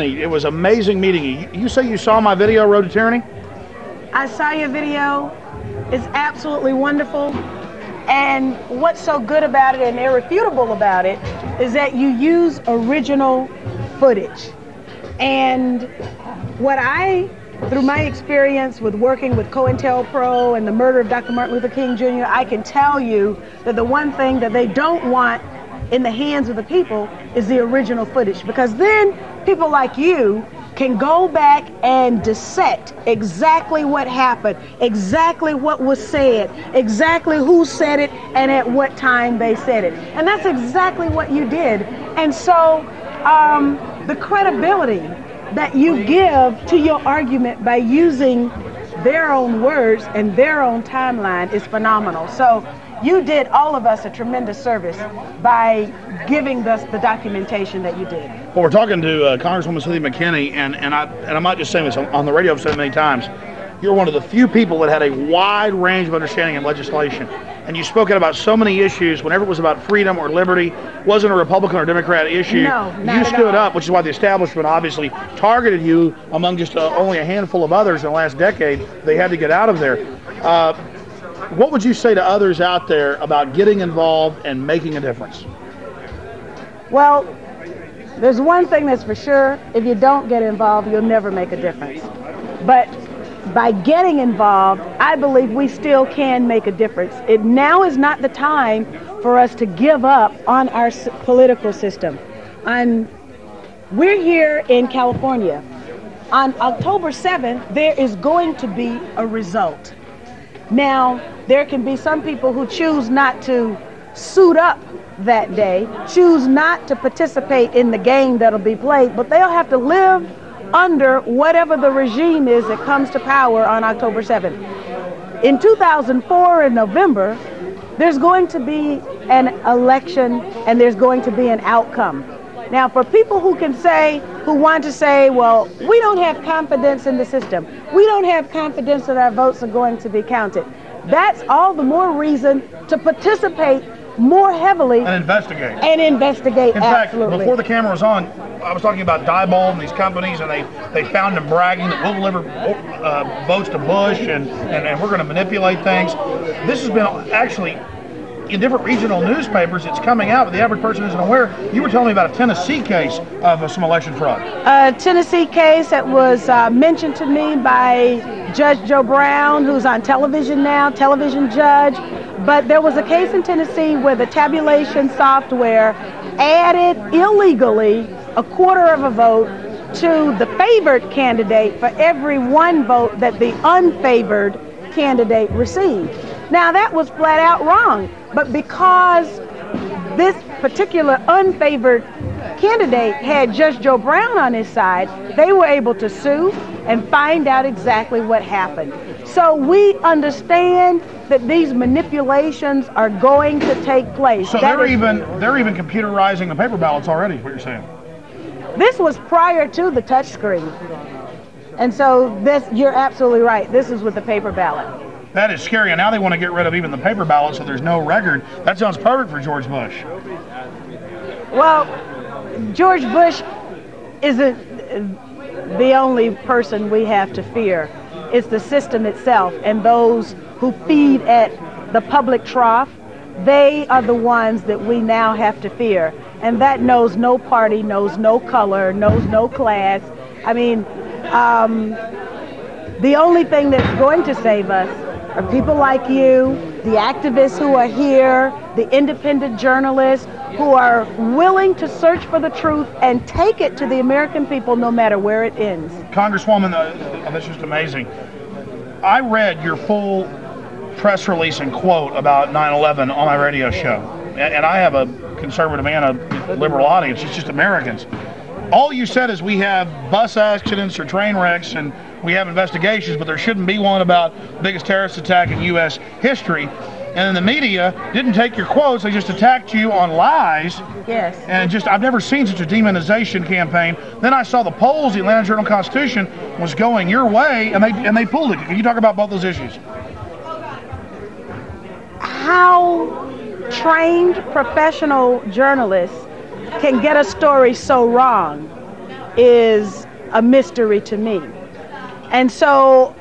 It was amazing meeting you. You say you saw my video, Road to Tyranny? I saw your video. It's absolutely wonderful. And what's so good about it and irrefutable about it is that you use original footage. And what through my experience with working with COINTELPRO and the murder of Dr. Martin Luther King Jr., I can tell you that the one thing that they don't want in the hands of the people is the original footage, because then people like you can go back and dissect exactly what happened, exactly what was said, exactly who said it, and at what time they said it. And that's exactly what you did. And so the credibility that you give to your argument by using their own words and their own timeline is phenomenal. So you did all of us a tremendous service by giving us the documentation that you did. Well, we're talking to Congresswoman Cynthia Mckinney, and I'm not just saying this on the radio. I've said it many times. You're one of the few people that had a wide range of understanding in legislation, and you spoke out about so many issues. Whenever it was about freedom or liberty, wasn't a Republican or Democrat issue. No, not you stood at all. up, which is why the establishment obviously targeted you among just only a handful of others in the last decade. They had to get out of there. What would you say to others out there about getting involved and making a difference? Well, there's one thing that's for sure. If you don't get involved, you'll never make a difference. But by getting involved, I believe we still can make a difference. Now is not the time for us to give up on our political system. We're here in California. On October 7th, there is going to be a result. Now, there can be some people who choose not to suit up that day, choose not to participate in the game that'll be played, but they'll have to live under whatever the regime is that comes to power on October 7th. In 2004, in November, there's going to be an election and there's going to be an outcome. Now, for people who want to say, well, we don't have confidence in the system, we don't have confidence that our votes are going to be counted, that's all the more reason to participate more heavily and investigate. In fact, absolutely. Before the camera was on, I was talking about Diebold and these companies, and they found them bragging that we'll deliver votes to Bush and we're going to manipulate things. This has been actually in different regional newspapers. It's coming out, but the average person isn't aware. You were telling me about a Tennessee case of some election fraud. A Tennessee case that was mentioned to me by Judge Joe Brown, who's on television now, television judge. But there was a case in Tennessee where the tabulation software added illegally a quarter of a vote to the favored candidate for every one vote that the unfavored candidate received. Now, that was flat out wrong, but because this particular unfavored candidate had Judge Joe Brown on his side, they were able to sue and find out exactly what happened. So we understand that these manipulations are going to take place. So they're even computerizing the paper ballots already, is what you're saying? This was prior to the touchscreen. And so you're absolutely right. This is with the paper ballot. That is scary, and now they want to get rid of even the paper ballot so there's no record. That sounds perfect for George Bush. Well, George Bush isn't the only person we have to fear. It's the system itself, and those who feed at the public trough, they are the ones that we now have to fear. And that knows no party, knows no color, knows no class. I mean, the only thing that's going to save us are people like you, the activists who are here, the independent journalists who are willing to search for the truth and take it to the American people no matter where it ends. Congresswoman, that's just amazing. I read your full press release and quote about 9/11 on my radio show. And I have a conservative and a liberal audience. It's just Americans. All you said is we have bus accidents or train wrecks and we have investigations, but there shouldn't be one about the biggest terrorist attack in U.S. history. And then the media didn't take your quotes, they just attacked you on lies. Yes. And I've never seen such a demonization campaign. Then I saw the polls, the Atlanta Journal-Constitution was going your way, and they pulled it. Can you talk about both those issues? How trained professional journalists can get a story so wrong is a mystery to me. And so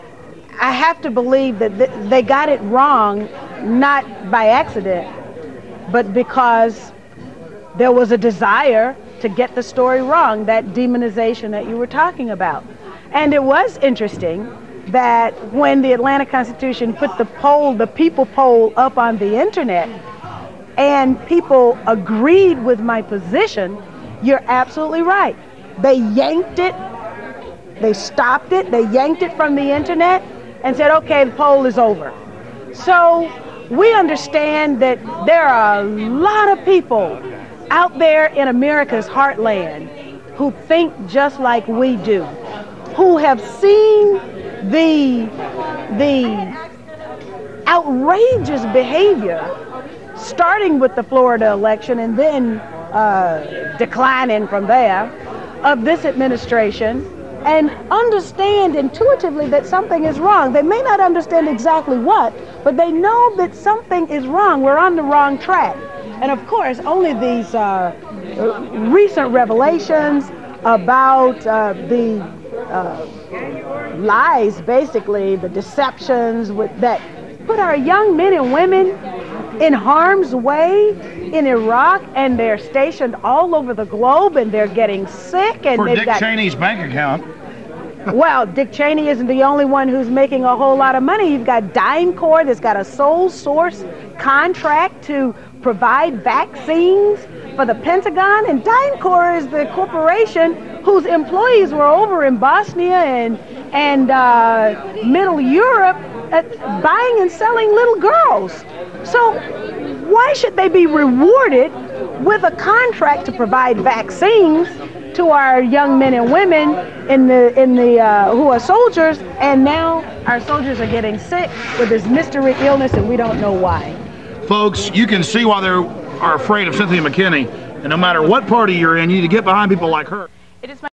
I have to believe that they got it wrong, not by accident, but because there was a desire to get the story wrong, that demonization that you were talking about. And it was interesting that when the Atlanta Constitution put the people poll up on the internet, and people agreed with my position, you're absolutely right. They yanked it, they stopped it, they yanked it from the internet and said, okay, the poll is over. So we understand that there are a lot of people out there in America's heartland who think just like we do, who have seen the outrageous behavior, starting with the Florida election and then declining from there, of this administration, and understand intuitively that something is wrong. They may not understand exactly what, but they know that something is wrong. We're on the wrong track. And of course, only these recent revelations about the lies, basically, the deceptions that put our young men and women in harm's way in Iraq, and they're stationed all over the globe, and they're getting sick. And for Dick Cheney's bank account. Well, Dick Cheney isn't the only one who's making a whole lot of money. You've got DynCorp that's got a sole source contract to provide vaccines for the Pentagon, and DynCorp is the corporation whose employees were over in Bosnia and Middle Europe buying and selling little girls. So why should they be rewarded with a contract to provide vaccines to our young men and women who are soldiers, and now our soldiers are getting sick with this mystery illness and we don't know why? Folks, you can see why they are afraid of Cynthia McKinney, and no matter what party you're in, you need to get behind people like her. It is my